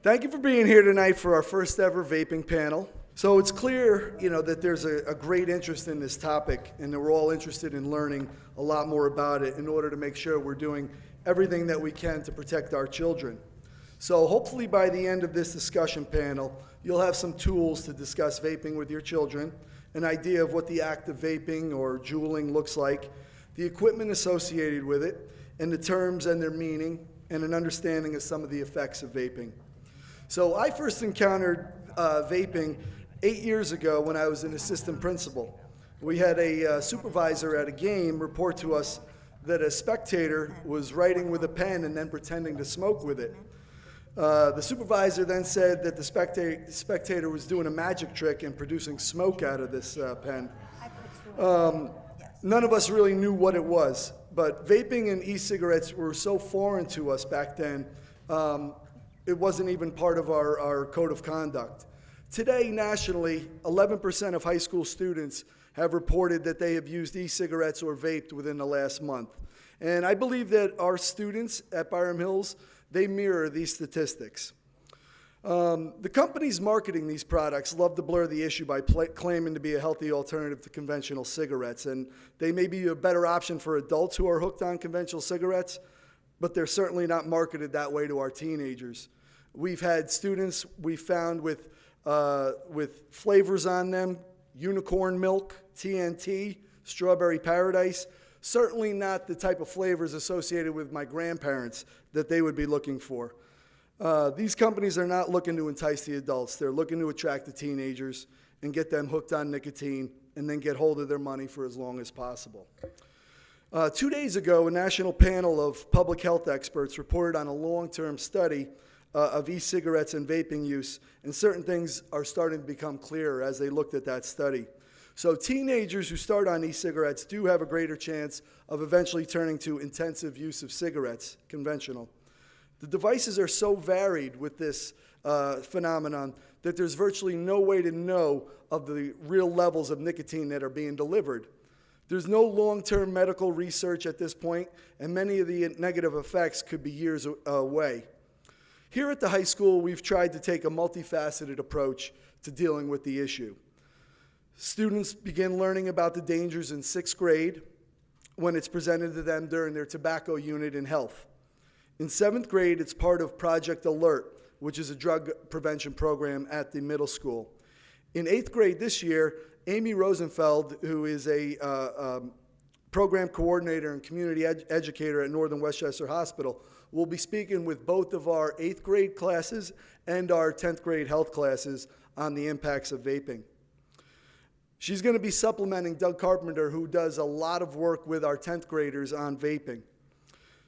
Thank you for being here tonight for our first ever vaping panel. So it's clear, that there's a great interest in this topic, and that we're all interested in learning a lot more about it in order to make sure we're doing everything that we can to protect our children. So hopefully by the end of this discussion panel, you'll have some tools to discuss vaping with your children, an idea of what the act of vaping or juuling looks like, the equipment associated with it, and the terms and their meaning, and an understanding of some of the effects of vaping. So I first encountered vaping 8 years ago when I was an assistant principal. We had a supervisor at a game report to us that a spectator was writing with a pen and then pretending to smoke with it. The supervisor then said that the spectator was doing a magic trick and producing smoke out of this pen. None of us really knew what it was, but vaping and e-cigarettes were so foreign to us back then, it wasn't even part of our code of conduct. Today, nationally, 11% of high school students have reported that they have used e-cigarettes or vaped within the last month. And I believe that our students at Byram Hills, they mirror these statistics. The companies marketing these products love to blur the issue by claiming to be a healthy alternative to conventional cigarettes. And they may be a better option for adults who are hooked on conventional cigarettes, but they're certainly not marketed that way to our teenagers. We've had students we found with flavors on them, unicorn milk, TNT, strawberry paradise, certainly not the type of flavors associated with my grandparents that they would be looking for. These companies are not looking to entice the adults. They're looking to attract the teenagers and get them hooked on nicotine and then get hold of their money for as long as possible. 2 days ago, a national panel of public health experts reported on a long-term study of e-cigarettes and vaping use, and certain things are starting to become clearer as they looked at that study. So teenagers who start on e-cigarettes do have a greater chance of eventually turning to intensive use of cigarettes, conventional. The devices are so varied with this phenomenon that there's virtually no way to know of the real levels of nicotine that are being delivered. There's no long-term medical research at this point, and many of the negative effects could be years away. Here at the high school, we've tried to take a multifaceted approach to dealing with the issue. Students begin learning about the dangers in 6th grade when it's presented to them during their tobacco unit in health. In 7th grade, it's part of Project Alert, which is a drug prevention program at the middle school. In 8th grade this year, Amy Rosenfeld, who is a program coordinator and community educator at Northern Westchester Hospital, will be speaking with both of our 8th grade classes and our 10th grade health classes on the impacts of vaping. She's going to be supplementing Doug Carpenter, who does a lot of work with our 10th graders on vaping.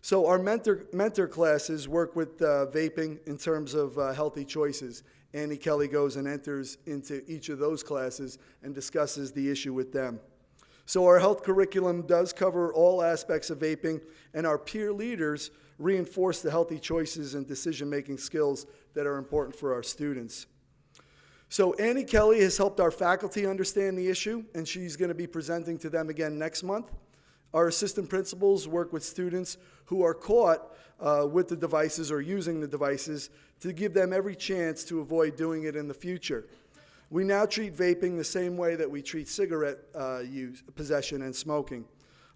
So our mentor classes work with vaping in terms of healthy choices. Annie Kelly goes and enters into each of those classes and discusses the issue with them. So our health curriculum does cover all aspects of vaping, and our peer leaders reinforce the healthy choices and decision-making skills that are important for our students. So Annie Kelly has helped our faculty understand the issue, and she's going to be presenting to them again next month. Our assistant principals work with students who are caught with the devices or using the devices to give them every chance to avoid doing it in the future. We now treat vaping the same way that we treat cigarette possession and smoking.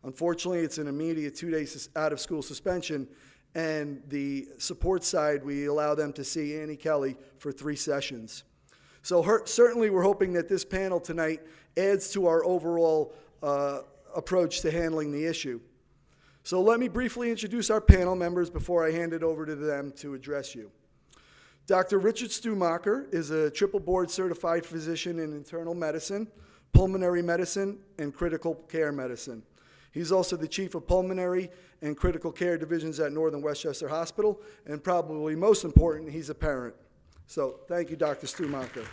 Unfortunately, it's an immediate 2-day out-of-school suspension, and the support side, we allow them to see Annie Kelly for 3 sessions. So certainly we're hoping that this panel tonight adds to our overall approach to handling the issue. So let me briefly introduce our panel members before I hand it over to them to address you. Dr. Richard Stumacher is a triple board certified physician in internal medicine, pulmonary medicine, and critical care medicine. He's also the chief of pulmonary and critical care divisions at Northern Westchester Hospital, and probably most important, he's a parent. So thank you, Dr. Stumacher.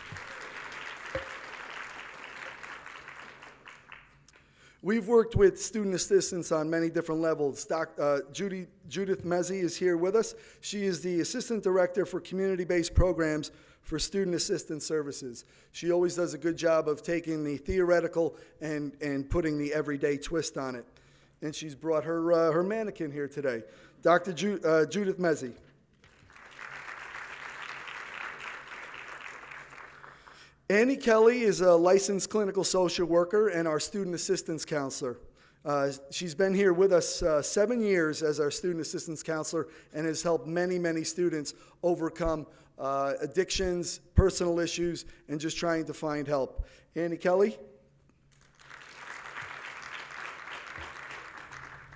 We've worked with student assistants on many different levels. Judith Mezzi is here with us. She is the Assistant Director for Community-Based Programs for Student Assistance Services. She always does a good job of taking the theoretical and putting the everyday twist on it. And she's brought her mannequin here today. Dr. Judith Mezzi. Annie Kelly is a licensed clinical social worker and our student assistance counselor. She's been here with us 7 years as our student assistance counselor and has helped many, many students overcome addictions, personal issues, and just trying to find help. Annie Kelly?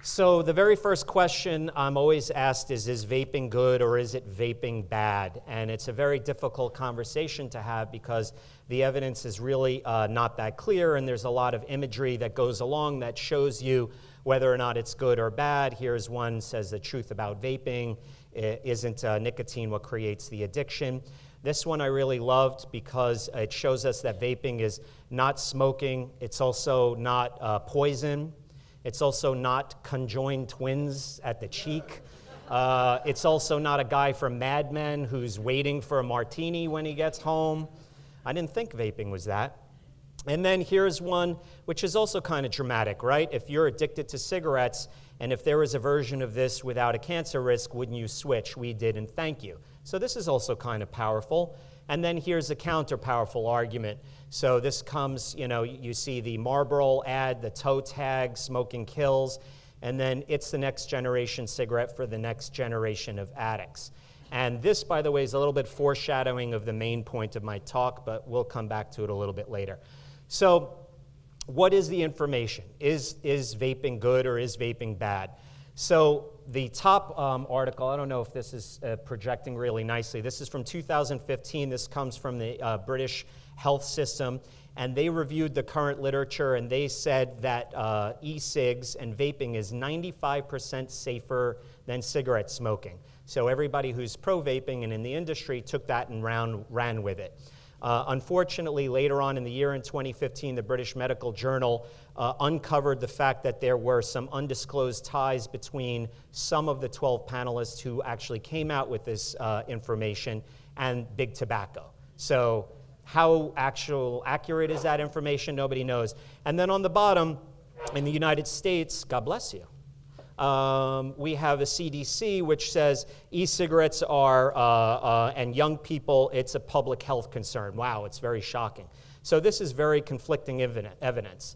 So the very first question I'm always asked is vaping good or is it vaping bad? And it's a very difficult conversation to have because the evidence is really not that clear, and there's a lot of imagery that goes along that shows you whether or not it's good or bad. Here's one says the truth about vaping. Isn't nicotine what creates the addiction? This one I really loved because it shows us that vaping is not smoking. It's also not poison. It's also not conjoined twins at the cheek. It's also not a guy from Mad Men who's waiting for a martini when he gets home. I didn't think vaping was that. And then here's one which is also kind of dramatic, right? If you're addicted to cigarettes, and if there was a version of this without a cancer risk, wouldn't you switch? We did, and thank you. So this is also kind of powerful. And then here's a counter-powerful argument. So this comes, you see the Marlboro ad, the toe tag, smoking kills, and then it's the next generation cigarette for the next generation of addicts. And this, by the way, is a little bit foreshadowing of the main point of my talk, but we'll come back to it a little bit later. So what is the information? Is vaping good or is vaping bad? So the top article, I don't know if this is projecting really nicely. This is from 2015. This comes from the British health system. And they reviewed the current literature, and they said that e-cigs and vaping is 95% safer than cigarette smoking. So everybody who's pro-vaping and in the industry took that and ran with it. Unfortunately, later on in the year in 2015, the British Medical Journal uncovered the fact that there were some undisclosed ties between some of the 12 panelists who actually came out with this information and big tobacco. So how accurate is that information? Nobody knows. And then on the bottom, in the United States, God bless you, we have a CDC which says e-cigarettes are, and young people, it's a public health concern. Wow, it's very shocking. So this is very conflicting evidence.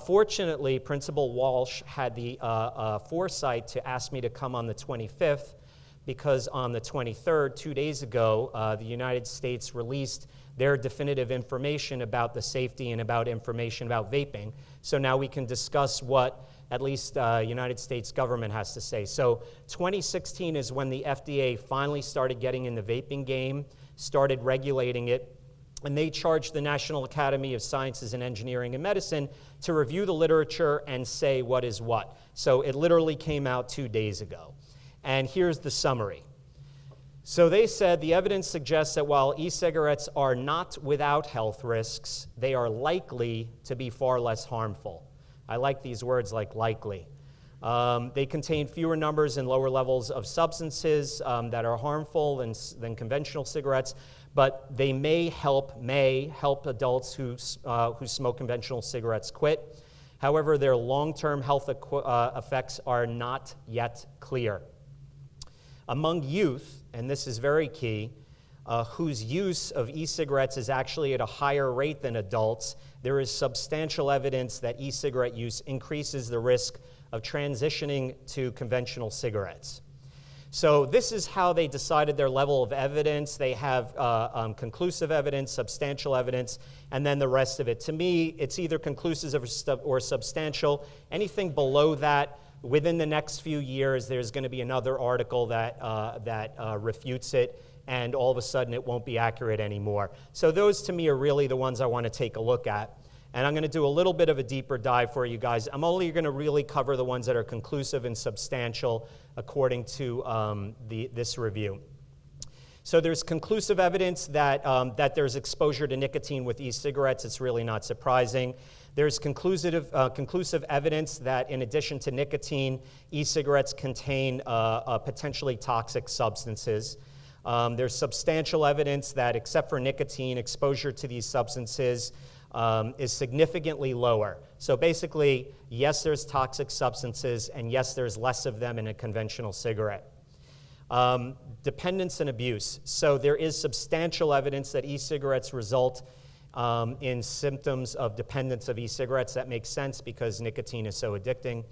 Fortunately, Principal Walsh had the foresight to ask me to come on the 25th because on the 23rd, 2 days ago, the United States released their definitive information about the safety and about information about vaping. So now we can discuss what at least United States government has to say. So 2016 is when the FDA finally started getting in the vaping game, started regulating it, and they charged the National Academy of Sciences and Engineering and Medicine to review the literature and say what is what. So it literally came out 2 days ago. And here's the summary. So they said the evidence suggests that while e-cigarettes are not without health risks, they are likely to be far less harmful. I like these words like likely. They contain fewer numbers and lower levels of substances that are harmful than conventional cigarettes, but they may help adults who smoke conventional cigarettes quit. However, their long-term health effects are not yet clear. Among youth, and this is very key, whose use of e-cigarettes is actually at a higher rate than adults, there is substantial evidence that e-cigarette use increases the risk of transitioning to conventional cigarettes. So this is how they decided their level of evidence. They have conclusive evidence, substantial evidence, and then the rest of it. To me, it's either conclusive or substantial. Anything below that, within the next few years, there's going to be another article that refutes it, and all of a sudden it won't be accurate anymore. So those, to me, are really the ones I want to take a look at. And I'm going to do a little bit of a deeper dive for you guys. I'm only going to really cover the ones that are conclusive and substantial according to this review. So there's conclusive evidence that there's exposure to nicotine with e-cigarettes. It's really not surprising. There's conclusive evidence that in addition to nicotine, e-cigarettes contain potentially toxic substances. There's substantial evidence that except for nicotine, exposure to these substances is significantly lower. So basically, yes, there's toxic substances, and yes, there's less of them in a conventional cigarette. Dependence and abuse. So there is substantial evidence that e-cigarettes result in symptoms of dependence of e-cigarettes. That makes sense because nicotine is so addicting.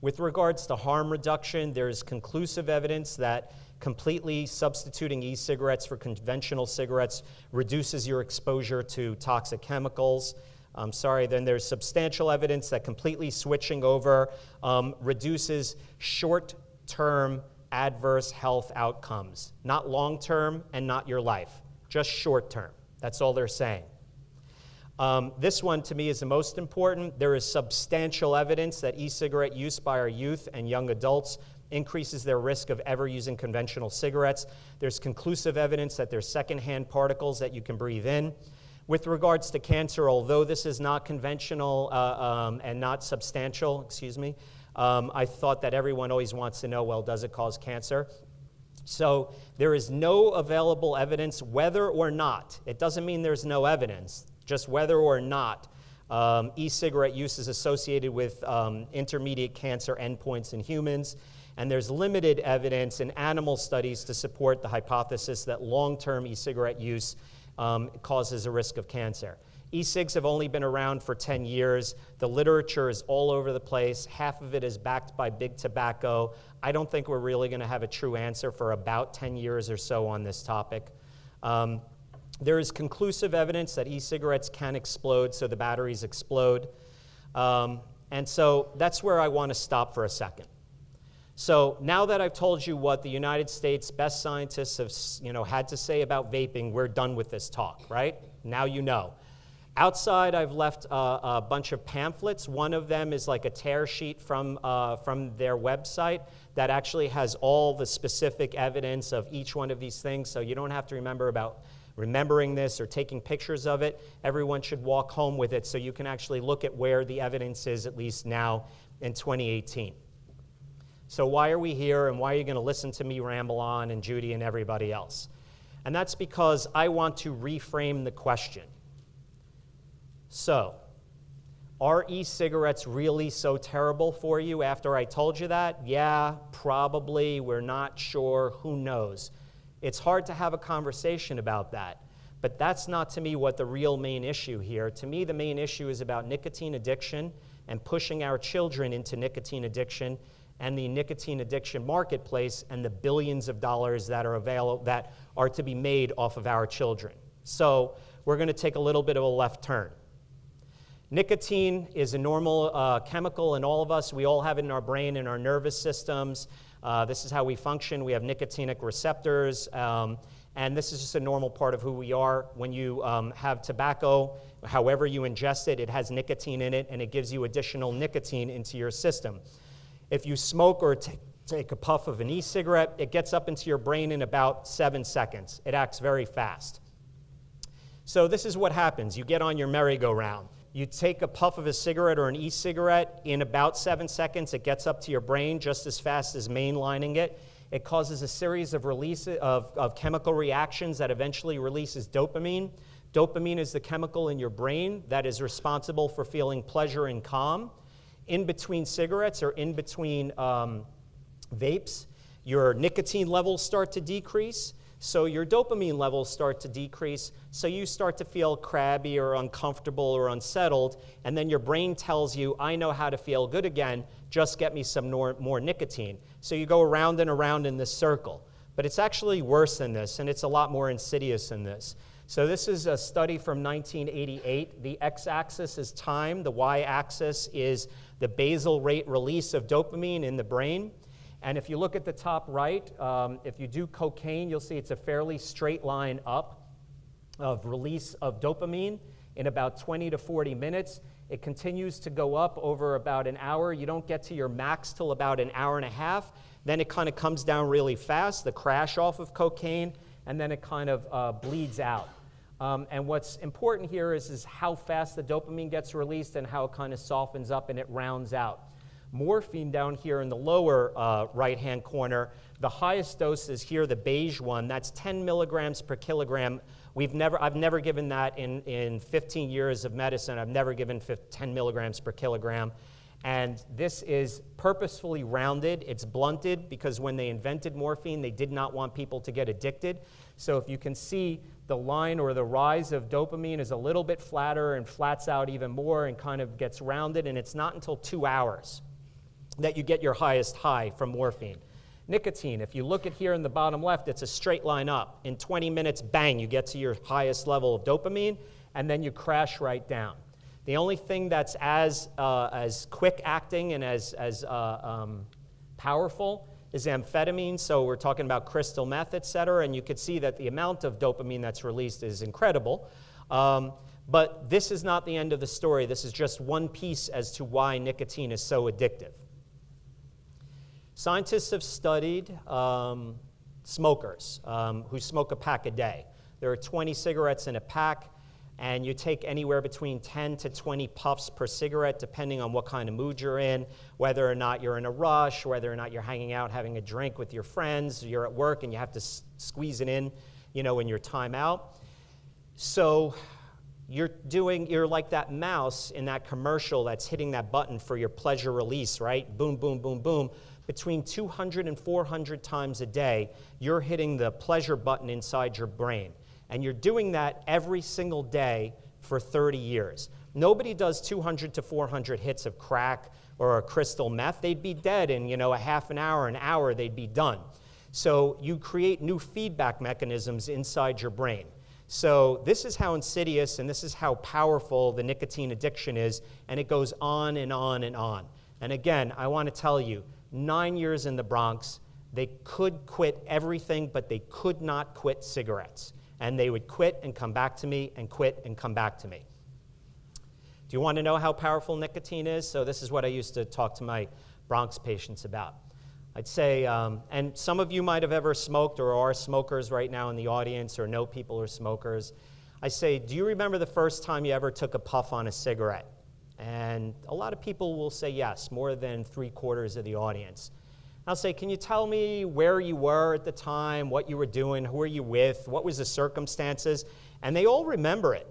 With regards to harm reduction, there is conclusive evidence that completely substituting e-cigarettes for conventional cigarettes reduces your exposure to toxic chemicals. Then there's substantial evidence that completely switching over reduces short-term adverse health outcomes. Not long-term and not your life, just short-term. That's all they're saying. This one, to me, is the most important. There is substantial evidence that e-cigarette use by our youth and young adults increases their risk of ever using conventional cigarettes. There's conclusive evidence that there's secondhand particles that you can breathe in. With regards to cancer, although this is not conventional and not substantial, I thought that everyone always wants to know, well, does it cause cancer? So there is no available evidence whether or not, it doesn't mean there's no evidence, just whether or not e-cigarette use is associated with intermediate cancer endpoints in humans. And there's limited evidence in animal studies to support the hypothesis that long-term e-cigarette use causes a risk of cancer. E-cigs have only been around for 10 years. The literature is all over the place. Half of it is backed by big tobacco. I don't think we're really going to have a true answer for about 10 years or so on this topic. There is conclusive evidence that e-cigarettes can explode, so the batteries explode. And so that's where I want to stop for a second. So now that I've told you what the United States best scientists have had to say about vaping, we're done with this talk, right? Now you know. Outside, I've left a bunch of pamphlets. One of them is like a tear sheet from their website that actually has all the specific evidence of each one of these things, so you don't have to remember about remembering this or taking pictures of it. Everyone should walk home with it so you can actually look at where the evidence is, at least now in 2018. So why are we here, and why are you going to listen to me ramble on, and Judy and everybody else? And that's because I want to reframe the question. So, are e-cigarettes really so terrible for you after I told you that? Yeah, probably. We're not sure. Who knows? It's hard to have a conversation about that. But that's not, to me, what the real main issue here. To me, the main issue is about nicotine addiction and pushing our children into nicotine addiction and the nicotine addiction marketplace and the billions of dollars that are available, that are to be made off of our children. So we're going to take a little bit of a left turn. Nicotine is a normal chemical in all of us. We all have it in our brain and our nervous systems. This is how we function. We have nicotinic receptors, and this is just a normal part of who we are. When you have tobacco, however you ingest it, it has nicotine in it, and it gives you additional nicotine into your system. If you smoke or take a puff of an e-cigarette, it gets up into your brain in about 7 seconds. It acts very fast. So this is what happens. You get on your merry-go-round. You take a puff of a cigarette or an e-cigarette, in about 7 seconds, it gets up to your brain just as fast as mainlining it. It causes a series of releases of chemical reactions that eventually releases dopamine. Dopamine is the chemical in your brain that is responsible for feeling pleasure and calm. In between cigarettes or in between vapes, your nicotine levels start to decrease. So your dopamine levels start to decrease, so you start to feel crabby or uncomfortable or unsettled, and then your brain tells you, I know how to feel good again, just get me some more nicotine. So you go around and around in this circle. But it's actually worse than this, and it's a lot more insidious than this. So this is a study from 1988. The x-axis is time, the y-axis is the basal rate release of dopamine in the brain. And if you look at the top right, if you do cocaine, you'll see it's a fairly straight line up of release of dopamine in about 20 to 40 minutes. It continues to go up over about an hour. You don't get to your max till about an hour and a half. Then it kind of comes down really fast, the crash off of cocaine, and then it kind of bleeds out. And what's important here is how fast the dopamine gets released and how it kind of softens up and it rounds out. Morphine down here in the lower right-hand corner, the highest dose is here, the beige one. That's 10 milligrams per kilogram. I've never given that in 15 years of medicine. I've never given 10 milligrams per kilogram. And this is purposefully rounded. It's blunted because when they invented morphine, they did not want people to get addicted. So if you can see, the line or the rise of dopamine is a little bit flatter and flats out even more and kind of gets rounded, and it's not until 2 hours that you get your highest high from morphine. Nicotine, if you look at here in the bottom left, it's a straight line up. In 20 minutes, bang, you get to your highest level of dopamine, and then you crash right down. The only thing that's as quick acting and as powerful is amphetamine, so we're talking about crystal meth, et cetera, and you can see that the amount of dopamine that's released is incredible. But this is not the end of the story. This is just one piece as to why nicotine is so addictive. Scientists have studied smokers who smoke a pack a day. There are 20 cigarettes in a pack, and you take anywhere between 10 to 20 puffs per cigarette, depending on what kind of mood you're in, whether or not you're in a rush, whether or not you're hanging out having a drink with your friends, you're at work and you have to squeeze it in, in your time out. So you're like that mouse in that commercial that's hitting that button for your pleasure release, right? Boom, boom, boom, boom. Between 200 and 400 times a day, you're hitting the pleasure button inside your brain. And you're doing that every single day for 30 years. Nobody does 200 to 400 hits of crack or a crystal meth. They'd be dead in, a half an hour, they'd be done. So you create new feedback mechanisms inside your brain. So this is how insidious and this is how powerful the nicotine addiction is, and it goes on and on and on. And again, I want to tell you, 9 years in the Bronx, they could quit everything, but they could not quit cigarettes. And they would quit and come back to me and quit and come back to me. Do you want to know how powerful nicotine is? So this is what I used to talk to my Bronx patients about. I'd say, and some of you might have ever smoked or are smokers right now in the audience or know people who are smokers. I say, do you remember the first time you ever took a puff on a cigarette? And a lot of people will say yes, more than 3/4 of the audience. I'll say, can you tell me where you were at the time, what you were doing, who were you with, what was the circumstances? And they all remember it.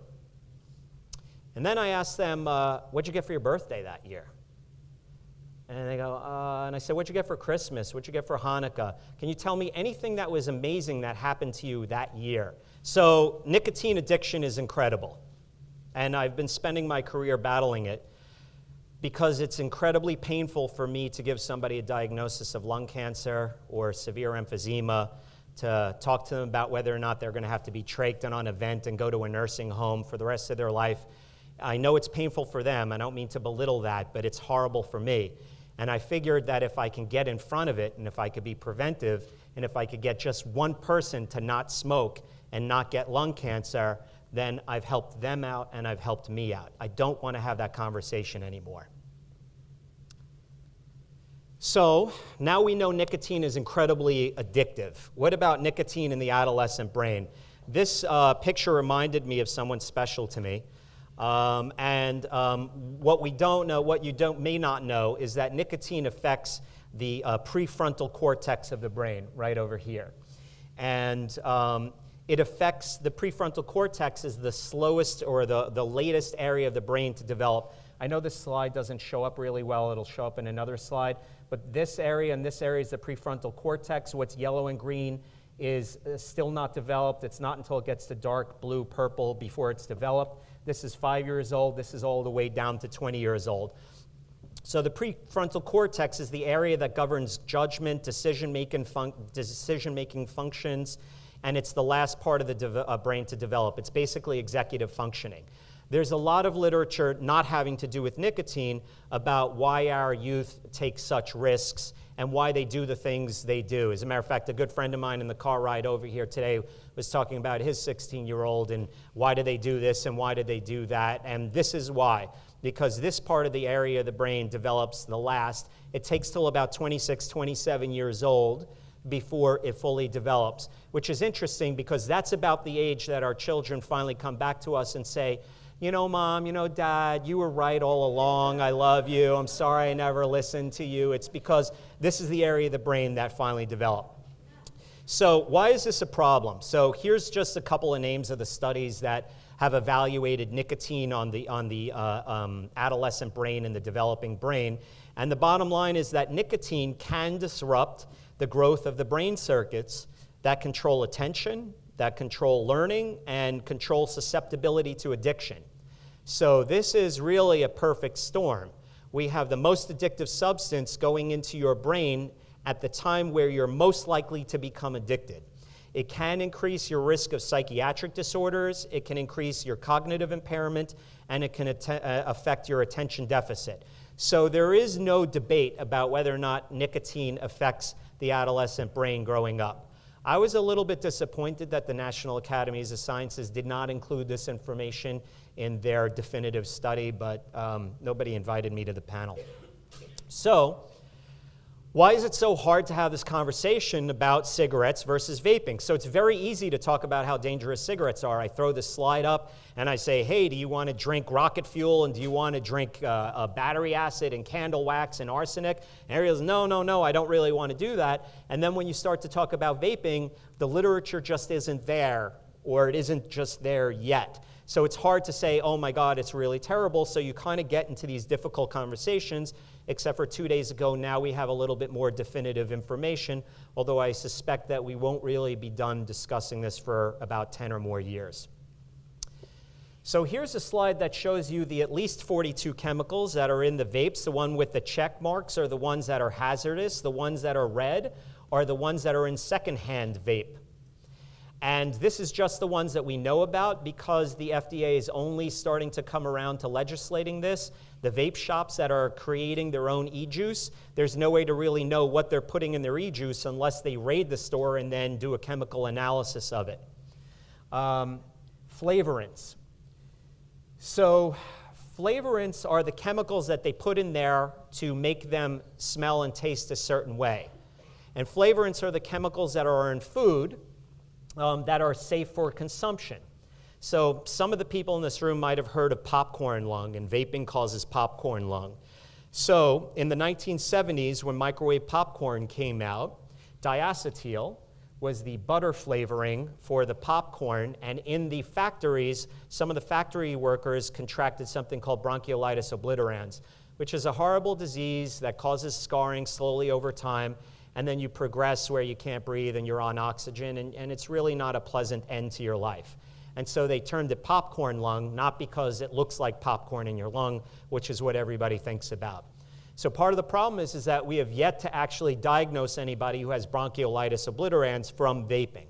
And then I ask them, what'd you get for your birthday that year? And they go, and I said, what'd you get for Christmas? What'd you get for Hanukkah? Can you tell me anything that was amazing that happened to you that year? So nicotine addiction is incredible. And I've been spending my career battling it, because it's incredibly painful for me to give somebody a diagnosis of lung cancer or severe emphysema, to talk to them about whether or not they're going to have to be trached on a vent and go to a nursing home for the rest of their life. I know it's painful for them. I don't mean to belittle that, but it's horrible for me. And I figured that if I can get in front of it, and if I could be preventive, and if I could get just one person to not smoke and not get lung cancer, then I've helped them out and I've helped me out. I don't want to have that conversation anymore. So now we know nicotine is incredibly addictive. What about nicotine in the adolescent brain? This picture reminded me of someone special to me. What we don't know, what you may not know, is that nicotine affects the prefrontal cortex of the brain right over here. And it affects the prefrontal cortex is the slowest or the latest area of the brain to develop. I know this slide doesn't show up really well. It'll show up in another slide. But this area and this area is the prefrontal cortex. What's yellow and green is still not developed. It's not until it gets to dark blue, purple before it's developed. This is 5 years old. This is all the way down to 20 years old. So the prefrontal cortex is the area that governs judgment, decision-making functions, and it's the last part of the brain to develop. It's basically executive functioning. There's a lot of literature not having to do with nicotine about why our youth take such risks and why they do the things they do. As a matter of fact, a good friend of mine in the car ride over here today was talking about his 16-year-old and why do they do this and why do they do that. And this is why. Because this part of the area of the brain develops the last. It takes till about 26, 27 years old before it fully develops, which is interesting because that's about the age that our children finally come back to us and say, you know, Mom, you know, Dad, you were right all along. I love you. I'm sorry I never listened to you. It's because this is the area of the brain that finally developed. So why is this a problem? So here's just a couple of names of the studies that have evaluated nicotine on the adolescent brain and the developing brain. And the bottom line is that nicotine can disrupt the growth of the brain circuits that control attention, that control learning, and control susceptibility to addiction. So this is really a perfect storm. We have the most addictive substance going into your brain at the time where you're most likely to become addicted. It can increase your risk of psychiatric disorders, it can increase your cognitive impairment, and it can affect your attention deficit. So there is no debate about whether or not nicotine affects the adolescent brain growing up. I was a little bit disappointed that the National Academies of Sciences did not include this information in their definitive study, but nobody invited me to the panel. So, why is it so hard to have this conversation about cigarettes versus vaping? So it's very easy to talk about how dangerous cigarettes are. I throw this slide up and I say, hey, do you want to drink rocket fuel and do you want to drink battery acid and candle wax and arsenic? And everybody goes, no, I don't really want to do that. And then when you start to talk about vaping, the literature just isn't there, or it isn't just there yet. So it's hard to say, oh my God, it's really terrible. So you kind of get into these difficult conversations, except for 2 days ago, now we have a little bit more definitive information, although I suspect that we won't really be done discussing this for about 10 or more years. So here's a slide that shows you the at least 42 chemicals that are in the vapes. The one with the check marks are the ones that are hazardous. The ones that are red are the ones that are in secondhand vape. And this is just the ones that we know about because the FDA is only starting to come around to legislating this. The vape shops that are creating their own e-juice, there's no way to really know what they're putting in their e-juice unless they raid the store and then do a chemical analysis of it. Flavorants. So flavorants are the chemicals that they put in there to make them smell and taste a certain way. And flavorants are the chemicals that are in food that are safe for consumption. So some of the people in this room might have heard of popcorn lung, and vaping causes popcorn lung. So in the 1970s, when microwave popcorn came out, diacetyl was the butter flavoring for the popcorn, and in the factories, some of the factory workers contracted something called bronchiolitis obliterans, which is a horrible disease that causes scarring slowly over time, and then you progress where you can't breathe and you're on oxygen, and it's really not a pleasant end to your life. And so they turned it popcorn lung, not because it looks like popcorn in your lung, which is what everybody thinks about. So part of the problem is that we have yet to actually diagnose anybody who has bronchiolitis obliterans from vaping.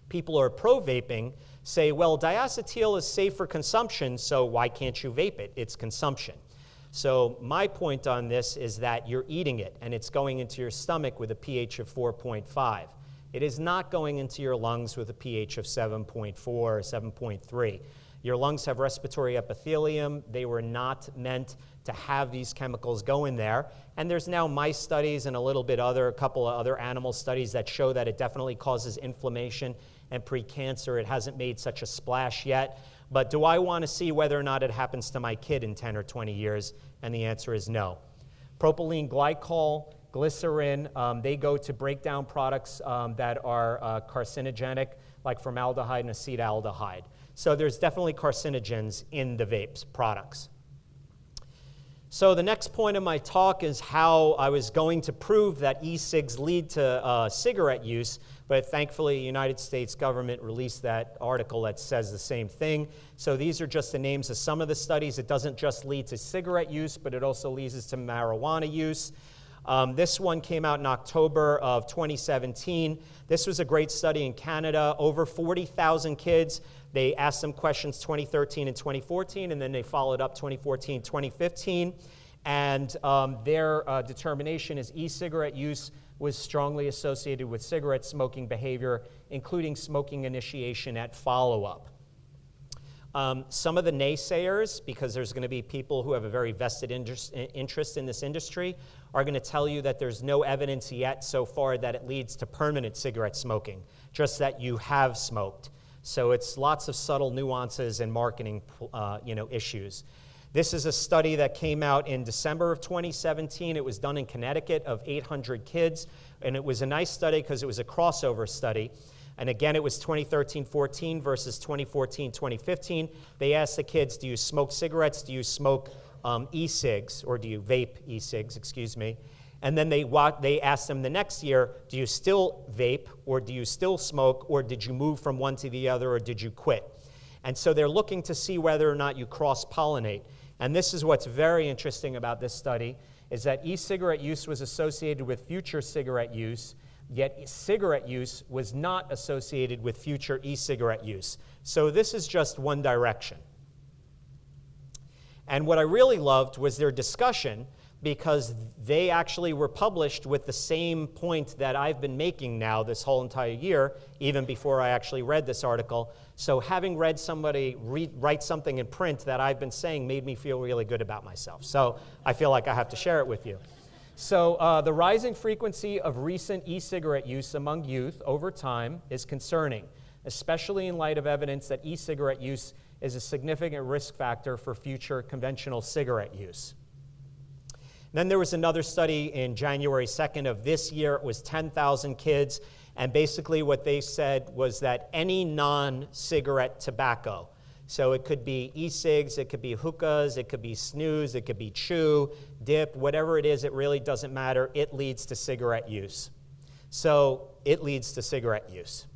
People who are pro-vaping say, well, diacetyl is safe for consumption, so why can't you vape it? It's consumption. So my point on this is that you're eating it, and it's going into your stomach with a pH of 4.5. It is not going into your lungs with a pH of 7.4 or 7.3. Your lungs have respiratory epithelium. They were not meant to have these chemicals go in there. And there's now mice studies and a couple of other animal studies that show that it definitely causes inflammation and pre-cancer. It hasn't made such a splash yet. But do I want to see whether or not it happens to my kid in 10 or 20 years? And the answer is no. Propylene glycol, glycerin, they go to break down products that are carcinogenic, like formaldehyde and acetaldehyde. So there's definitely carcinogens in the vapes products. So the next point of my talk is how I was going to prove that e-cigs lead to cigarette use, but thankfully the United States government released that article that says the same thing. So these are just the names of some of the studies. It doesn't just lead to cigarette use, but it also leads to marijuana use. This one came out in October of 2017. This was a great study in Canada. Over 40,000 kids. They asked them questions 2013 and 2014, and then they followed up 2014, 2015. And their determination is e-cigarette use was strongly associated with cigarette smoking behavior, including smoking initiation at follow-up. Some of the naysayers, because there's going to be people who have a very vested interest in this industry, are going to tell you that there's no evidence yet so far that it leads to permanent cigarette smoking, just that you have smoked. So it's lots of subtle nuances and marketing issues. This is a study that came out in December of 2017. It was done in Connecticut of 800 kids, and it was a nice study because it was a crossover study. And again, it was 2013-14 versus 2014-2015. They asked the kids, do you smoke cigarettes, do you smoke e-cigs, or do you vape e-cigs, excuse me. And then they asked them the next year, do you still vape, or do you still smoke, or did you move from one to the other, or did you quit? And so they're looking to see whether or not you cross-pollinate. And this is what's very interesting about this study, is that e-cigarette use was associated with future cigarette use, yet cigarette use was not associated with future e-cigarette use. So this is just one direction. And what I really loved was their discussion, because they actually were published with the same point that I've been making now this whole entire year, even before I actually read this article. So having read somebody write something in print that I've been saying made me feel really good about myself. So I feel like I have to share it with you. So the rising frequency of recent e-cigarette use among youth over time is concerning, especially in light of evidence that e-cigarette use is a significant risk factor for future conventional cigarette use. Then there was another study in January 2nd of this year. It was 10,000 kids, and basically what they said was that any non-cigarette tobacco, so it could be e-cigs, it could be hookahs, it could be snooze, it could be chew, dip, whatever it is, it really doesn't matter. It leads to cigarette use. So it leads to cigarette use.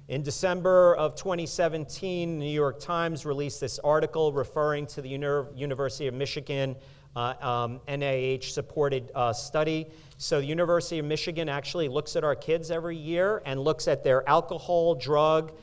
In December of 2017, the New York Times released this article referring to the University of Michigan NIH-supported study. So the University of Michigan actually looks at our kids every year and looks at their alcohol, drug,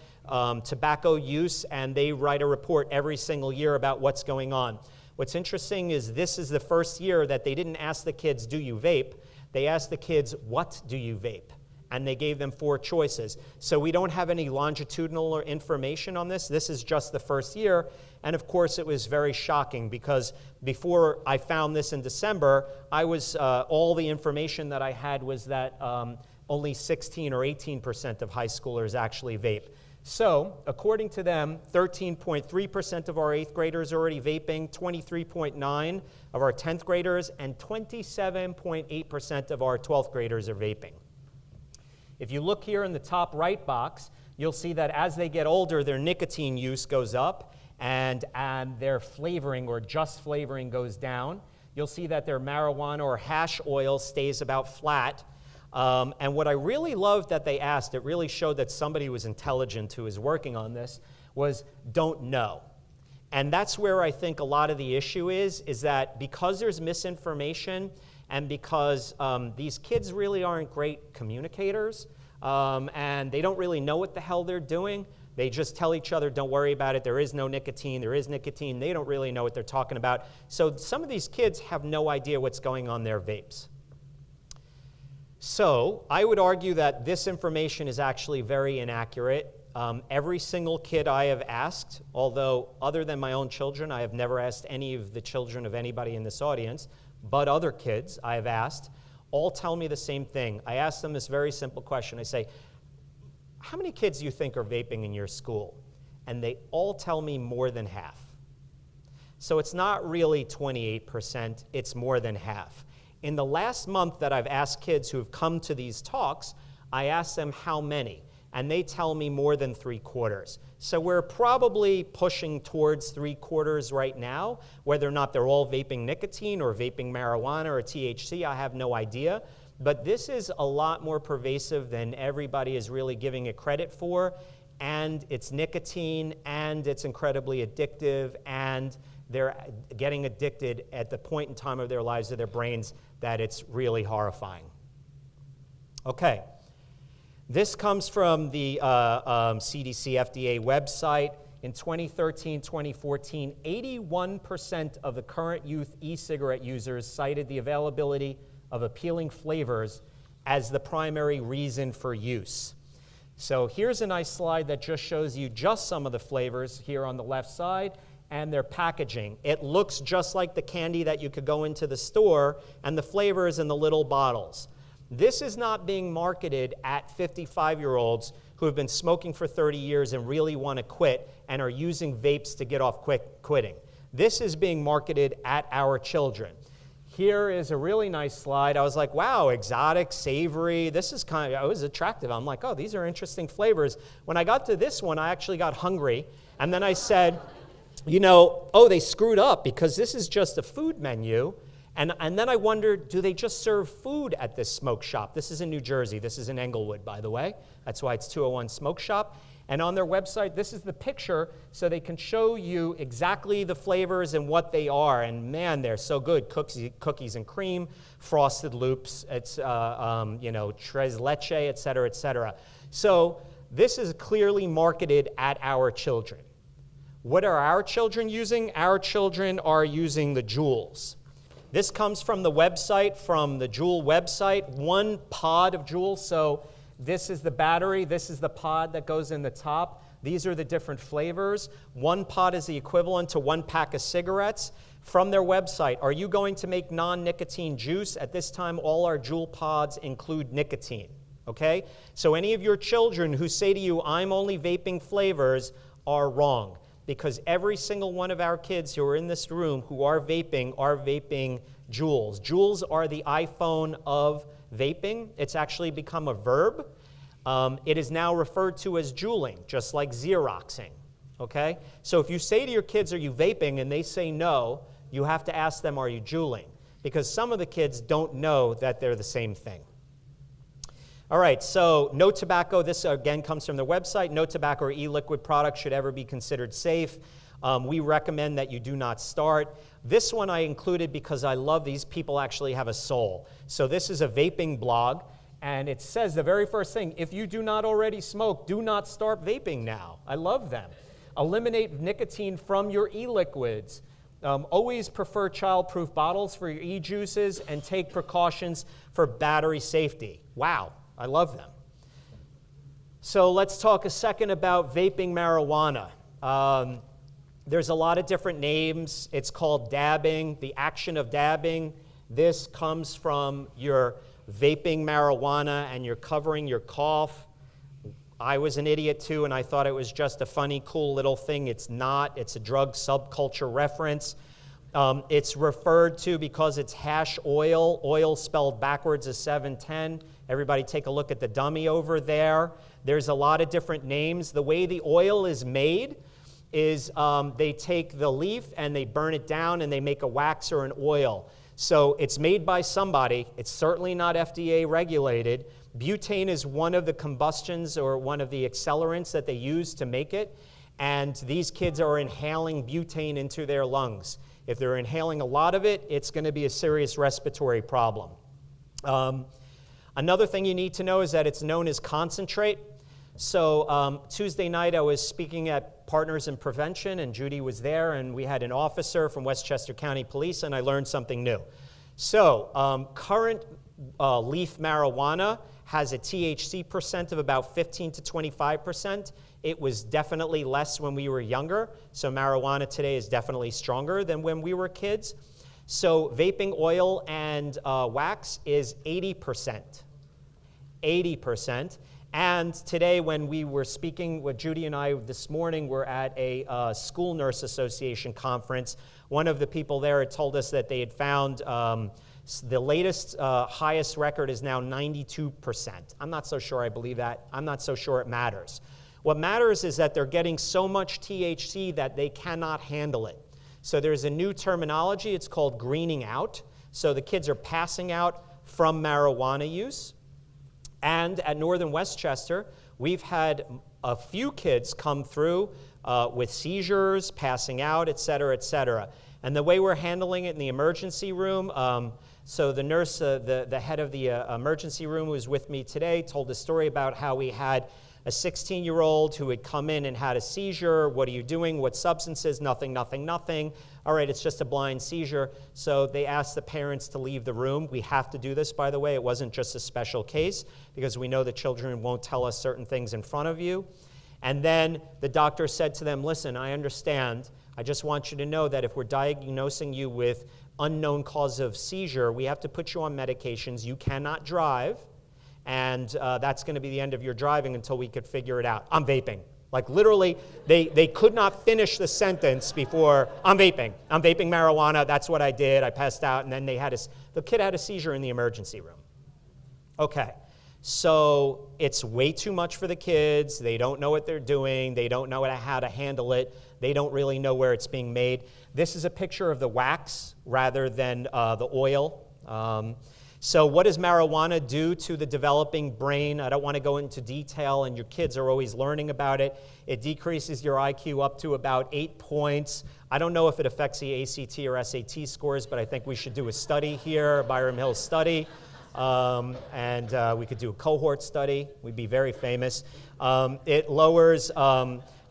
tobacco use, and they write a report every single year about what's going on. What's interesting is this is the first year that they didn't ask the kids, do you vape? They asked the kids, what do you vape? And they gave them 4 choices. So we don't have any longitudinal or information on this. This is just the first year. And of course, it was very shocking because before I found this in December, I was all the information that I had was that only 16 or 18% of high schoolers actually vape. So according to them, 13.3% of our 8th graders are already vaping, 23.9% of our 10th graders, and 27.8% of our 12th graders are vaping. If you look here in the top right box, you'll see that as they get older, their nicotine use goes up and their flavoring or just flavoring goes down. You'll see that their marijuana or hash oil stays about flat. And what I really loved that they asked, it really showed that somebody was intelligent who was working on this, was don't know. And that's where I think a lot of the issue is that because there's misinformation, and because these kids really aren't great communicators, and they don't really know what the hell they're doing. They just tell each other, don't worry about it, there is no nicotine, there is nicotine. They don't really know what they're talking about. So some of these kids have no idea what's going on in their vapes. So I would argue that this information is actually very inaccurate. Every single kid I have asked, although other than my own children, I have never asked any of the children of anybody in this audience, but other kids I have asked, all tell me the same thing. I ask them this very simple question. I say, how many kids do you think are vaping in your school? And they all tell me more than half. So it's not really 28%, it's more than half. In the last month that I've asked kids who have come to these talks, I asked them how many, and they tell me more than 3/4. So we're probably pushing towards 3/4 right now. Whether or not they're all vaping nicotine or vaping marijuana or THC, I have no idea. But this is a lot more pervasive than everybody is really giving it credit for. And it's nicotine, and it's incredibly addictive, and they're getting addicted at the point in time of their lives, of their brains, that it's really horrifying. Okay. This comes from the CDC FDA website. In 2013-2014, 81% of the current youth e-cigarette users cited the availability of appealing flavors as the primary reason for use. So here's a nice slide that just shows you just some of the flavors here on the left side and their packaging. It looks just like the candy that you could go into the store, and the flavors in the little bottles. This is not being marketed at 55-year-olds who have been smoking for 30 years and really want to quit and are using vapes to get off quitting. This is being marketed at our children. Here is a really nice slide. I was like, wow, exotic, savory. This is kind of, it was attractive. I'm like, oh, these are interesting flavors. When I got to this one, I actually got hungry. And then I said, you know, oh, they screwed up because this is just a food menu. And then I wondered, do they just serve food at this smoke shop? This is in New Jersey. This is in Englewood, by the way. That's why it's 201 Smoke Shop. And on their website, this is the picture, so they can show you exactly the flavors and what they are. And man, they're so good. Cookies and cream, frosted loops, it's, you know, tres leche, et cetera, et cetera. So this is clearly marketed at our children. What are our children using? Our children are using the Juuls. This comes from the website, from the Juul website, one pod of Juul. So this is the battery, this is the pod that goes in the top. These are the different flavors. One pod is the equivalent to 1 pack of cigarettes. From their website, are you going to make non-nicotine juice? At this time, all our Juul pods include nicotine, okay? So any of your children who say to you, I'm only vaping flavors, are wrong, because every single one of our kids who are in this room who are vaping Juuls. Juuls are the iPhone of vaping. It's actually become a verb. It is now referred to as juuling, just like Xeroxing, okay? So if you say to your kids, are you vaping, and they say no, you have to ask them, are you juuling? Because some of the kids don't know that they're the same thing. All right, so no tobacco. This, again, comes from the website. No tobacco or e-liquid products should ever be considered safe. We recommend that you do not start. This one I included because I love these people actually have a soul. So this is a vaping blog, and it says the very first thing, if you do not already smoke, do not start vaping now. I love them. Eliminate nicotine from your e-liquids. Always prefer child-proof bottles for your e-juices, and take precautions for battery safety. Wow, I love them. So let's talk a second about vaping marijuana. There's a lot of different names. It's called dabbing, the action of dabbing. This comes from your vaping marijuana and you're covering your cough. I was an idiot too, and I thought it was just a funny, cool little thing. It's not. It's a drug subculture reference. It's referred to because it's hash oil. Oil spelled backwards is 710. Everybody take a look at the dummy over there. There's a lot of different names. The way the oil is made is they take the leaf and they burn it down and they make a wax or an oil. So it's made by somebody. It's certainly not FDA regulated. Butane is one of the combustions or one of the accelerants that they use to make it. And these kids are inhaling butane into their lungs. If they're inhaling a lot of it, it's going to be a serious respiratory problem. Another thing you need to know is that it's known as concentrate. So Tuesday night I was speaking at Partners in Prevention, and Judy was there, and we had an officer from Westchester County Police, and I learned something new. So current leaf marijuana has a THC percent of about 15 to 25%. It was definitely less when we were younger, so marijuana today is definitely stronger than when we were kids. So vaping oil and wax is 80%. 80%. And today, when we were speaking with Judy and I this morning, we're at a School Nurse Association conference. One of the people there had told us that they had found the latest highest record is now 92%. I'm not so sure I believe that. I'm not so sure it matters. What matters is that they're getting so much THC that they cannot handle it. So there's a new terminology. It's called greening out. So the kids are passing out from marijuana use. And at Northern Westchester, we've had a few kids come through with seizures, passing out, et cetera, et cetera. And the way we're handling it in the emergency room, so the nurse, the head of the emergency room who was with me today, told a story about how we had a 16-year-old who had come in and had a seizure. What are you doing? What substances? Nothing, nothing, nothing. All right, it's just a blind seizure. So they asked the parents to leave the room. We have to do this, by the way. It wasn't just a special case, because we know the children won't tell us certain things in front of you. And then the doctor said to them, listen, I understand. I just want you to know that if we're diagnosing you with unknown cause of seizure, we have to put you on medications. You cannot drive. And that's going to be the end of your driving until we could figure it out. I'm vaping. Like literally, they could not finish the sentence before, I'm vaping marijuana, that's what I did, I passed out, and then the kid had a seizure in the emergency room. Okay, so it's way too much for the kids, they don't know what they're doing, they don't know how to handle it, they don't really know where it's being made. This is a picture of the wax rather than the oil. So what does marijuana do to the developing brain? I don't want to go into detail, and your kids are always learning about it. It decreases your IQ up to about 8 points. I don't know if it affects the ACT or SAT scores, but I think we should do a study here, a Byram Hill study, and we could do a cohort study. We'd be very famous. It lowers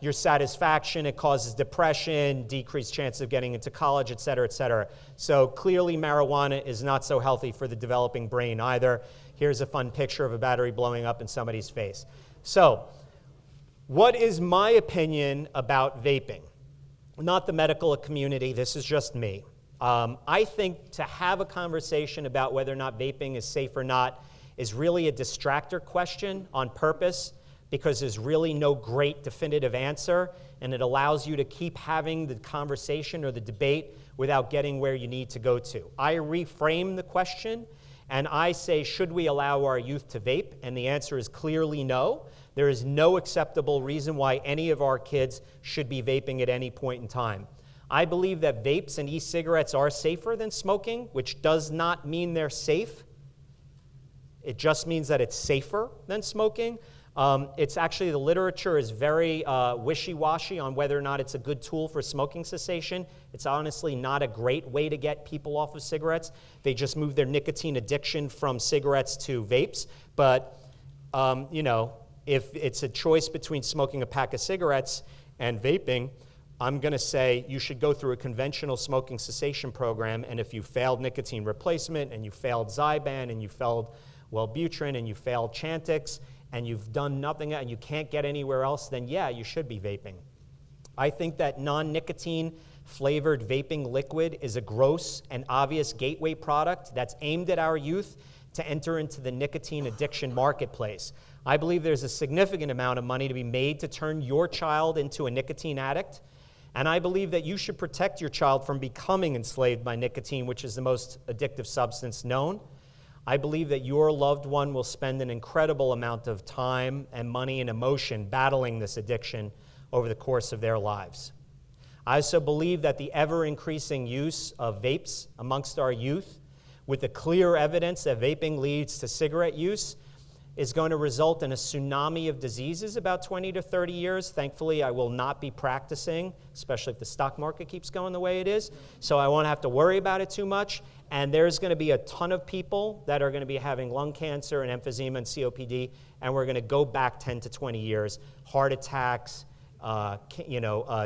your satisfaction, it causes depression, decreased chance of getting into college, et cetera, et cetera. So clearly marijuana is not so healthy for the developing brain either. Here's a fun picture of a battery blowing up in somebody's face. So what is my opinion about vaping? Not the medical community, this is just me. I think to have a conversation about whether or not vaping is safe or not is really a distractor question on purpose, because there's really no great definitive answer, and it allows you to keep having the conversation or the debate without getting where you need to go to. I reframe the question, and I say, should we allow our youth to vape? And the answer is clearly no. There is no acceptable reason why any of our kids should be vaping at any point in time. I believe that vapes and e-cigarettes are safer than smoking, which does not mean they're safe. It just means that it's safer than smoking. It's actually, the literature is very wishy-washy on whether or not it's a good tool for smoking cessation. It's honestly not a great way to get people off of cigarettes. They just move their nicotine addiction from cigarettes to vapes. But, you know, if it's a choice between smoking a pack of cigarettes and vaping, I'm going to say you should go through a conventional smoking cessation program, and if you failed nicotine replacement, and you failed Zyban, and you failed Wellbutrin, and you failed Chantix, and you've done nothing and you can't get anywhere else, then yeah, you should be vaping. I think that non-nicotine flavored vaping liquid is a gross and obvious gateway product that's aimed at our youth to enter into the nicotine addiction marketplace. I believe there's a significant amount of money to be made to turn your child into a nicotine addict, and I believe that you should protect your child from becoming enslaved by nicotine, which is the most addictive substance known. I believe that your loved one will spend an incredible amount of time and money and emotion battling this addiction over the course of their lives. I also believe that the ever-increasing use of vapes amongst our youth, with the clear evidence that vaping leads to cigarette use, is going to result in a tsunami of diseases about 20 to 30 years. Thankfully, I will not be practicing, especially if the stock market keeps going the way it is, so I won't have to worry about it too much. And there's going to be a ton of people that are going to be having lung cancer and emphysema and COPD, and we're going to go back 10 to 20 years. Heart attacks,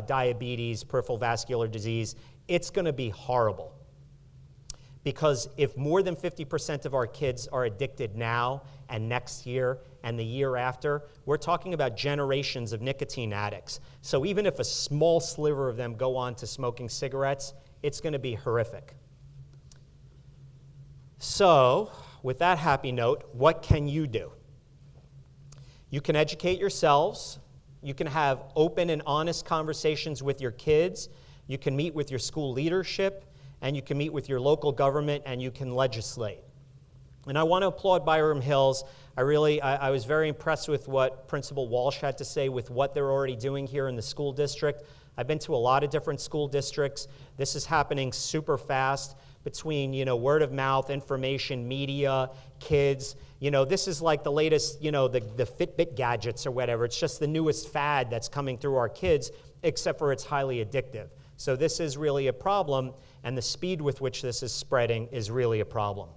diabetes, peripheral vascular disease. It's going to be horrible. Because if more than 50% of our kids are addicted now and next year and the year after, we're talking about generations of nicotine addicts. So even if a small sliver of them go on to smoking cigarettes, it's going to be horrific. So, with that happy note, what can you do? You can educate yourselves. You can have open and honest conversations with your kids. You can meet with your school leadership, and you can meet with your local government, and you can legislate. And I want to applaud Byram Hills. I was very impressed with what Principal Walsh had to say with what they're already doing here in the school district. I've been to a lot of different school districts. This is happening super fast between, word of mouth, information, media, kids. This is like the latest, the Fitbit gadgets or whatever. It's just the newest fad that's coming through our kids, except for it's highly addictive. So this is really a problem, and the speed with which this is spreading is really a problem.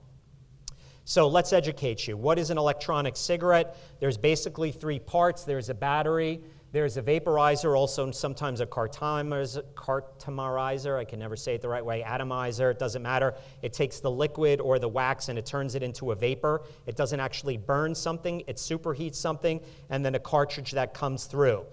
So let's educate you. What is an electronic cigarette? There's basically 3 parts. There's a battery, there's a vaporizer, also sometimes a cartamerizer, I can never say it the right way, atomizer, it doesn't matter. It takes the liquid or the wax and it turns it into a vapor. It doesn't actually burn something, it superheats something, and then a cartridge that comes through.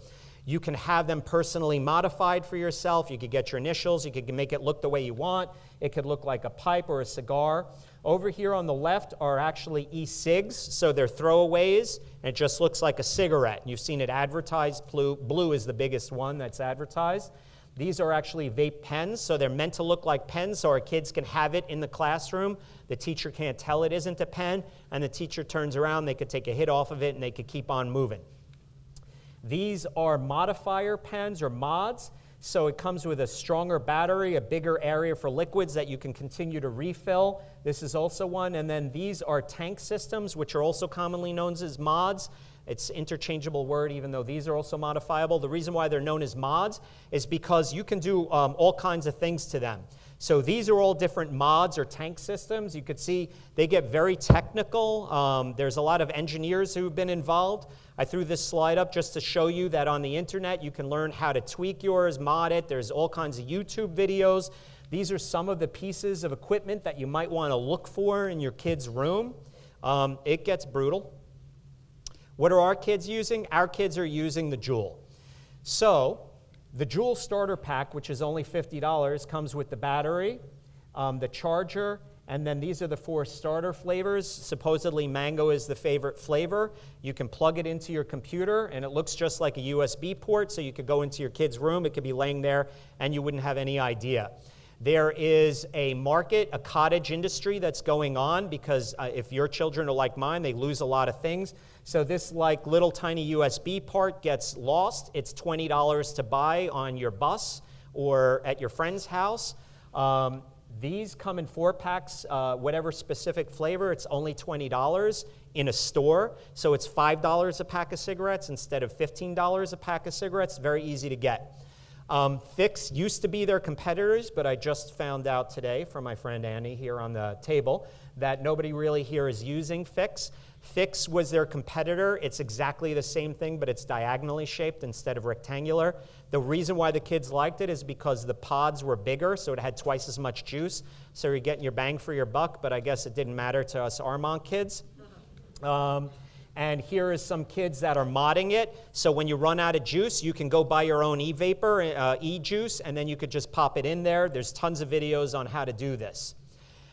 You can have them personally modified for yourself. You could get your initials. You could make it look the way you want. It could look like a pipe or a cigar. Over here on the left are actually e-cigs, so they're throwaways, and it just looks like a cigarette. You've seen it advertised. Blue is the biggest one that's advertised. These are actually vape pens, so they're meant to look like pens so our kids can have it in the classroom. The teacher can't tell it isn't a pen, and the teacher turns around, they could take a hit off of it, and they could keep on moving. These are modifier pens or mods, so it comes with a stronger battery, a bigger area for liquids that you can continue to refill. This is also one, and then these are tank systems, which are also commonly known as mods. It's an interchangeable word, even though these are also modifiable. The reason why they're known as mods is because you can do all kinds of things to them. So these are all different mods or tank systems. You could see they get very technical. There's a lot of engineers who've been involved. I threw this slide up just to show you that on the internet you can learn how to tweak yours, mod it. There's all kinds of YouTube videos. These are some of the pieces of equipment that you might want to look for in your kid's room. It gets brutal. What are our kids using? Our kids are using the Juul. So the Juul starter pack, which is only $50, comes with the battery, the charger, and then these are the 4 starter flavors. Supposedly mango is the favorite flavor. You can plug it into your computer, and it looks just like a USB port, so you could go into your kid's room. It could be laying there, and you wouldn't have any idea. There is a market, a cottage industry that's going on because if your children are like mine, they lose a lot of things. So this like little tiny USB part gets lost. It's $20 to buy on your bus or at your friend's house. These come in 4-packs, whatever specific flavor. It's only $20 in a store. So it's $5 a pack of cigarettes instead of $15 a pack of cigarettes. Very easy to get. Fix used to be their competitors, but I just found out today from my friend Annie here on the table that nobody really here is using Fix. Fix was their competitor. It's exactly the same thing, but it's diagonally shaped instead of rectangular. The reason why the kids liked it is because the pods were bigger, so it had twice as much juice. So you're getting your bang for your buck, but I guess it didn't matter to us Armand kids. And here is some kids that are modding it. So when you run out of juice, you can go buy your own e-vapor, e-juice, and then you could just pop it in there. There's tons of videos on how to do this.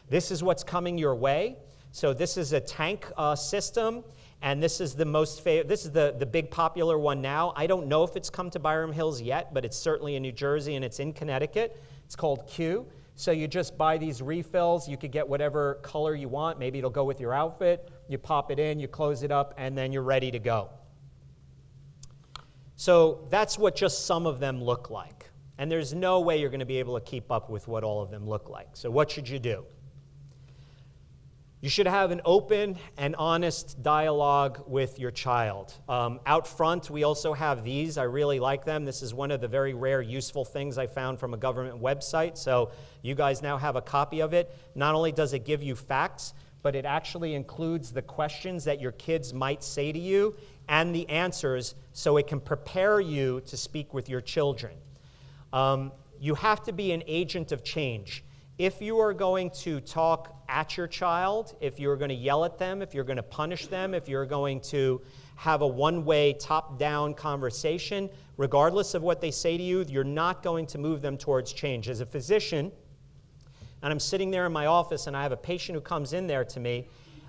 This is what's coming your way. So this is a tank system, and this is the big popular one now. I don't know if it's come to Byram Hills yet, but it's certainly in New Jersey, and it's in Connecticut. It's called Q. So you just buy these refills. You could get whatever color you want. Maybe it'll go with your outfit. You pop it in, you close it up, and then you're ready to go. So that's what just some of them look like. And there's no way you're going to be able to keep up with what all of them look like. So what should you do? You should have an open and honest dialogue with your child. Out front, we also have these. I really like them. This is one of the very rare useful things I found from a government website. So you guys now have a copy of it. Not only does it give you facts, but it actually includes the questions that your kids might say to you and the answers so it can prepare you to speak with your children. You have to be an agent of change. If you are going to talk at your child, if you're going to yell at them, if you're going to punish them, if you're going to have a one-way, top-down conversation, regardless of what they say to you, you're not going to move them towards change. As a physician, and I'm sitting there in my office and I have a patient who comes in there to me,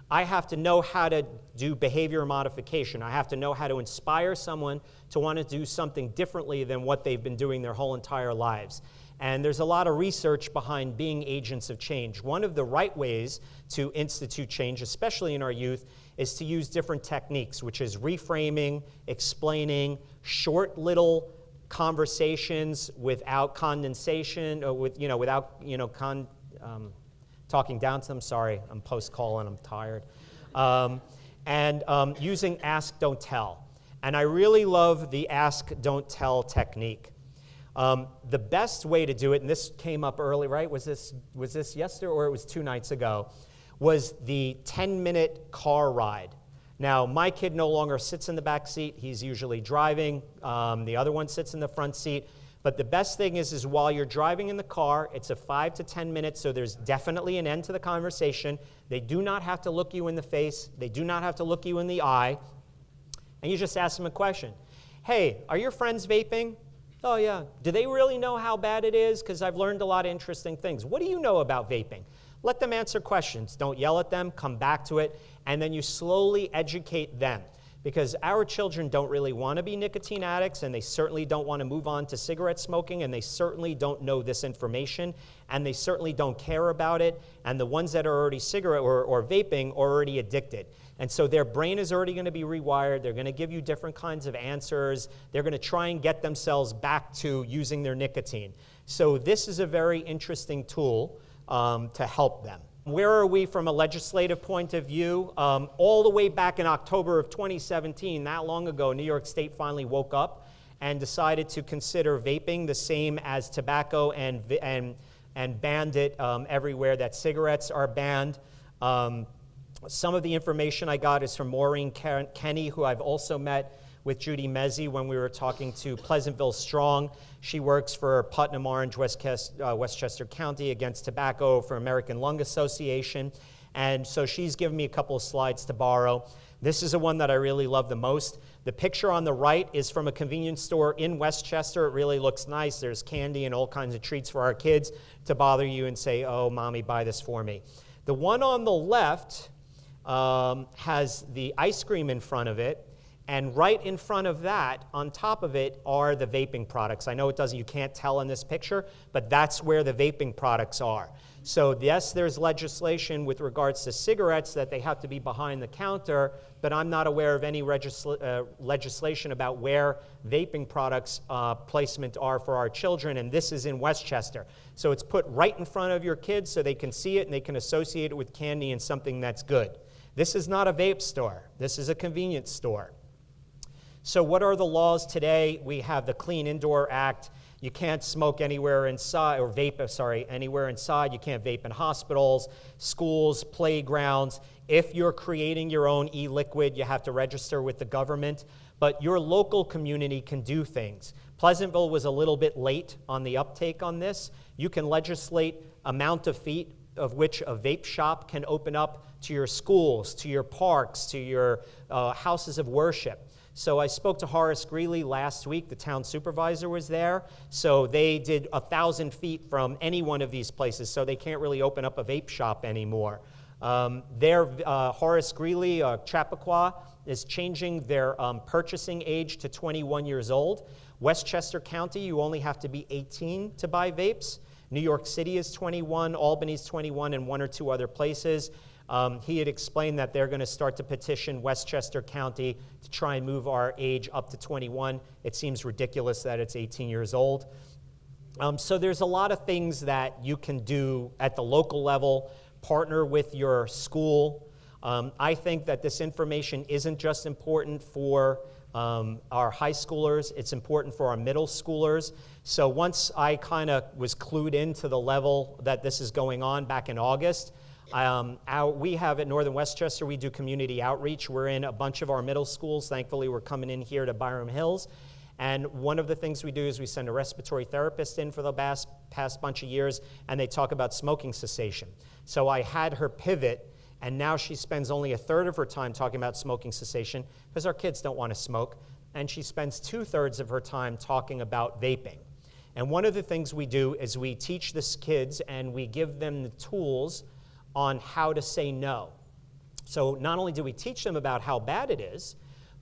I have to know how to do behavior modification. I have to know how to inspire someone to want to do something differently than what they've been doing their whole entire lives. And there's a lot of research behind being agents of change. One of the right ways to institute change, especially in our youth, is to use different techniques, which is reframing, explaining, short little conversations without condensation, or without talking down to them. Sorry, I'm post-call and I'm tired. And using ask, don't tell. And I really love the ask, don't tell technique. The best way to do it, and this came up early, right? Was this yesterday or it was 2 nights ago, was the 10-minute car ride. Now, my kid no longer sits in the back seat. He's usually driving. The other one sits in the front seat. But the best thing is while you're driving in the car, it's a 5 to 10 minutes, so there's definitely an end to the conversation. They do not have to look you in the face. They do not have to look you in the eye. And you just ask them a question. Hey, are your friends vaping? Oh, yeah. Do they really know how bad it is? Because I've learned a lot of interesting things. What do you know about vaping? Let them answer questions. Don't yell at them. Come back to it. And then you slowly educate them. Because our children don't really want to be nicotine addicts, and they certainly don't want to move on to cigarette smoking, and they certainly don't know this information, and they certainly don't care about it. And the ones that are already cigarette or vaping are already addicted. And so their brain is already going to be rewired. They're going to give you different kinds of answers. They're going to try and get themselves back to using their nicotine. So this is a very interesting tool to help them. Where are we from a legislative point of view? All the way back in October of 2017, that long ago, New York State finally woke up and decided to consider vaping the same as tobacco and banned it everywhere that cigarettes are banned. Some of the information I got is from Maureen Kenny, who I've also met with Judy Mezzi when we were talking to Pleasantville Strong. She works for Putnam Orange, Westchester County against tobacco for American Lung Association. And so she's given me a couple of slides to borrow. This is the one that I really love the most. The picture on the right is from a convenience store in Westchester. It really looks nice. There's candy and all kinds of treats for our kids to bother you and say, oh, mommy, buy this for me. The one on the left has the ice cream in front of it, and right in front of that, on top of it, are the vaping products. I know you can't tell in this picture, but that's where the vaping products are. So yes, there's legislation with regards to cigarettes that they have to be behind the counter, but I'm not aware of any legislation about where vaping products placement are for our children, and this is in Westchester. So it's put right in front of your kids so they can see it and they can associate it with candy and something that's good. This is not a vape store. This is a convenience store. So what are the laws today? We have the Clean Indoor Act. You can't smoke anywhere inside, or vape, anywhere inside. You can't vape in hospitals, schools, playgrounds. If you're creating your own e-liquid, you have to register with the government. But your local community can do things. Pleasantville was a little bit late on the uptake on this. You can legislate amount of feet of which a vape shop can open up to your schools, to your parks, to your houses of worship. So I spoke to Horace Greeley last week. The town supervisor was there. So they did 1,000 feet from any one of these places, so they can't really open up a vape shop anymore. Horace Greeley, Chappaqua, is changing their purchasing age to 21 years old. Westchester County, you only have to be 18 to buy vapes. New York City is 21, Albany's 21, and one or two other places. He had explained that they're going to start to petition Westchester County to try and move our age up to 21. It seems ridiculous that it's 18 years old. So there's a lot of things that you can do at the local level, partner with your school. I think that this information isn't just important for our high schoolers, it's important for our middle schoolers. So once I kind of was clued into the level that this is going on back in August, we have at Northern Westchester, we do community outreach. We're in a bunch of our middle schools. Thankfully, we're coming in here to Byram Hills. And one of the things we do is we send a respiratory therapist in for the past bunch of years, and they talk about smoking cessation. So I had her pivot, and now she spends only a third of her time talking about smoking cessation because our kids don't want to smoke, and she spends 2/3 of her time talking about vaping. And one of the things we do is we teach the kids and we give them the tools on how to say no. So not only do we teach them about how bad it is,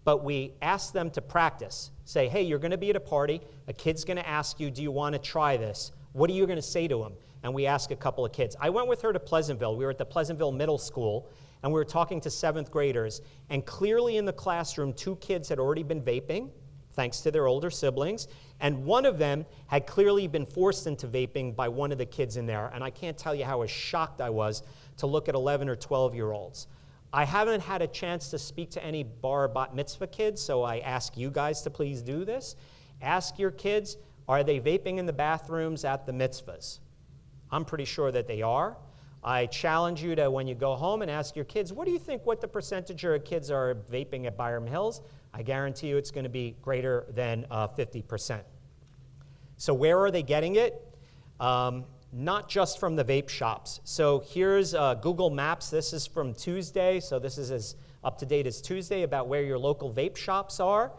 but we ask them to practice. Say, hey, you're going to be at a party. A kid's going to ask you, do you want to try this? What are you going to say to him? And we ask a couple of kids. I went with her to Pleasantville. We were at the Pleasantville Middle School, and we were talking to 7th graders. And clearly in the classroom, 2 kids had already been vaping, thanks to their older siblings. And one of them had clearly been forced into vaping by one of the kids in there. And I can't tell you how shocked I was to look at 11 or 12-year-olds. I haven't had a chance to speak to any bar bat mitzvah kids, so I ask you guys to please do this. Ask your kids, are they vaping in the bathrooms at the mitzvahs? I'm pretty sure that they are. I challenge you to, when you go home, and ask your kids, what do you think what the percentage of kids are vaping at Byram Hills? I guarantee you it's going to be greater than 50%. So where are they getting it? Not just from the vape shops. So here's Google Maps. This is from Tuesday, so this is as up to date as Tuesday about where your local vape shops are.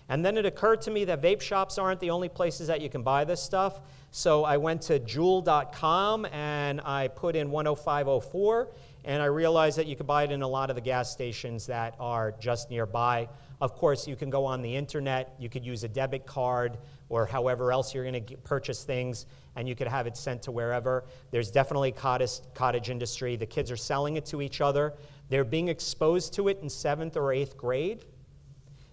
And then it occurred to me that vape shops aren't the only places that you can buy this stuff. So I went to Juul.com and I put in 10504, and I realized that you could buy it in a lot of the gas stations that are just nearby. Of course, you can go on the internet, you could use a debit card or however else you're going to purchase things, and you could have it sent to wherever. There's definitely cottage industry. The kids are selling it to each other. They're being exposed to it in 7th or 8th grade.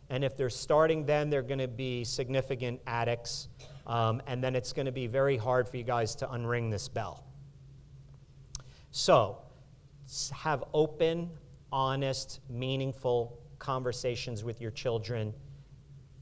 And if they're starting then, they're going to be significant addicts. And then it's going to be very hard for you guys to unring this bell. So, have open, honest, meaningful conversations with your children.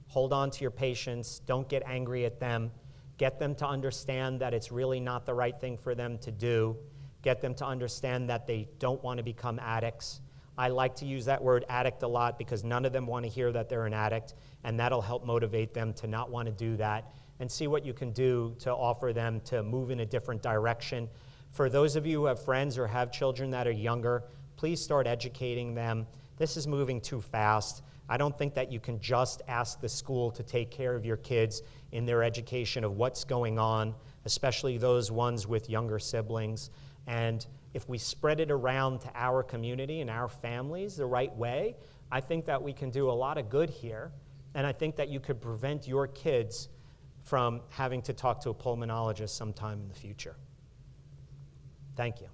Hold on to your patience. Don't get angry at them. Get them to understand that it's really not the right thing for them to do. Get them to understand that they don't want to become addicts. I like to use that word addict a lot because none of them want to hear that they're an addict, and that'll help motivate them to not want to do that, and see what you can do to offer them to move in a different direction. For those of you who have friends or have children that are younger, please start educating them. This is moving too fast. I don't think that you can just ask the school to take care of your kids in their education of what's going on, especially those ones with younger siblings. And if we spread it around to our community and our families the right way, I think that we can do a lot of good here. And I think that you could prevent your kids from having to talk to a pulmonologist sometime in the future. Thank you.